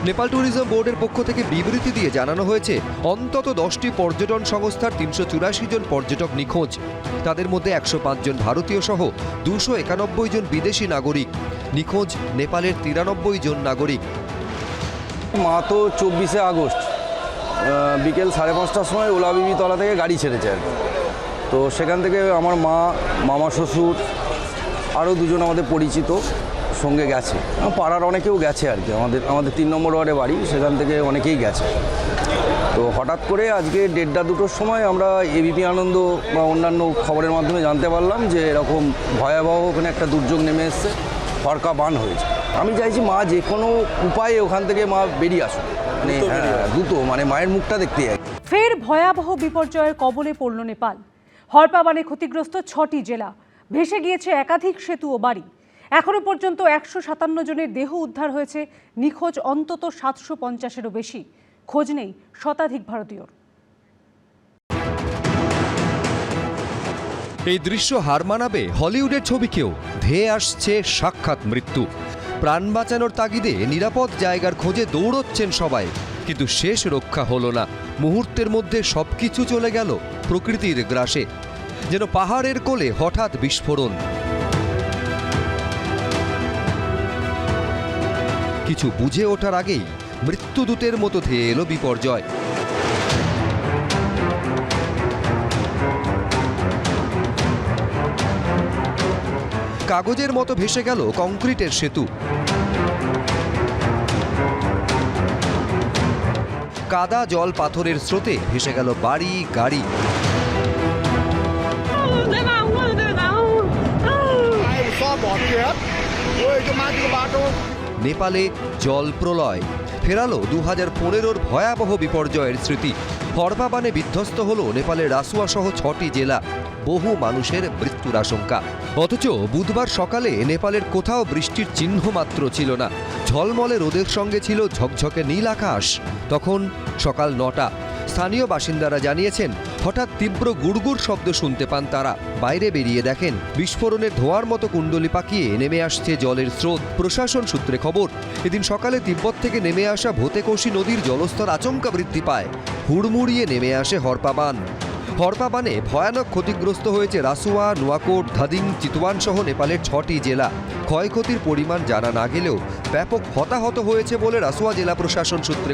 Nepal tourism বোর্ডের পক্ষ থেকে বিবৃতি দিয়ে জানানো হয়েছে অন্তত 10টি পর্যটন সংস্থার 384 জন পর্যটক নিখোঁজ। তাদের মধ্যে 105 জন ভারতীয় সহ 291 জন বিদেশি নাগরিক। নিখোঁজ নেপালের 93 জন নাগরিক। মা তো 24শে আগস্ট বিকেল 5:30টার সময় ওলাবিবি তলা থেকে গাড়ি ছেড়েছে আর কি। তো সেখান থেকে আমার মা, মামা শ্বশুর, আরও দুজন আমাদের পরিচিত সঙ্গে গেছে। পাড়ার অনেকেও গেছে আর কি। আমাদের 3 নম্বর ওয়ার্ডে বাড়ি, সেখান থেকে অনেকেই গেছে। তো হঠাৎ করে আজকে 1:30-2টোর সময় আমরা এবিপি আনন্দ বা অন্যান্য খবরের মাধ্যমে জানতে পারলাম যে এরকম ভয়াবহ ওখানে একটা দুর্যোগ নেমে এসছে, ফরকা বান হয়েছে। আমি চাইছি মা যে কোনো উপায়ে ওখান থেকে মা বেরিয়ে আসুন, দ্রুত, মায়ের মুখটা দেখতে যাই। ফের ভয়াবহ বিপর্যয়ের কবলে পড়ল নেপাল। হরপা বানে ক্ষতিগ্রস্ত 6টি জেলা, ভেসে গিয়েছে একাধিক সেতু ও বাড়ি। এখনো পর্যন্ত 157 জনের দেহ উদ্ধার হয়েছে, নিখোঁজ অন্তত 750-এরও বেশি। খোঁজ নেই শতাধিক ভারতীয়র। এই দৃশ্য হার মানাবে হলিউডের ছবিকেও। ধেয়ে আসছে সাক্ষাৎ মৃত্যু। প্রাণ বাঁচানোর তাগিদে নিরাপদ জায়গার খোঁজে দৌড়চ্ছেন সবাই, কিন্তু শেষ রক্ষা হলো না। মুহূর্তের মধ্যে সবকিছু চলে গেল প্রকৃতির গ্রাসে। যেন পাহাড়ের কোলে হঠাৎ বিস্ফোরণ। কিছু বুঝে ওঠার আগেই মৃত্যুদূতের মতো ধেয়ে এলো বিপর্যয়। কাগজের মতো ভেসে গেল কংক্রিটের সেতু। কাদা জল পাথরের স্রোতে ভেসে গেল বাড়ি গাড়ি। নেপালে জল প্রলয় ফেরালো 2015-র ভয়াবহ বিপর্যয়ের স্মৃতি। হরপা বানে বিধ্বস্ত হলো নেপালের রাসুয়া সহ 6টি জেলা। বহু মানুষের মৃত্যুর আশঙ্কা। অথচ বুধবার সকালে নেপালের কোথাও বৃষ্টির চিহ্ন মাত্র ছিল না। ঝলমলে রোদের সঙ্গে ছিল ঝকঝকে নীল আকাশ। তখন সকাল 9টা। স্থানীয় বাসিন্দারা জানিয়েছেন হঠাৎ তীব্র গুড়গুড় শব্দ শুনতে পান তারা। বাইরে বেরিয়ে দেখেন বিস্ফোরণের ধোঁয়ার মতো কুণ্ডলি পাকিয়ে নেমে আসছে জলের স্রোত। প্রশাসন সূত্রে খবর, এদিন সকালে তিব্বত থেকে নেমে আসা ভোতেকোশি নদীর জলস্তর আচমকা বৃদ্ধি পায়। হুড়মুড়িয়ে নেমে আসে হরপা বান। হরপা বানে ভয়ানক ক্ষতিগ্রস্ত হয়েছে রাসুয়া, নুয়াকোট, ধাদিং, চিতওয়ান সহ নেপালের 6টি জেলা। ক্ষয়ক্ষতির পরিমাণ জানা না গেলেও ব্যাপক হতাহত হয়েছে বলে রাসুয়া জেলা প্রশাসন সূত্রে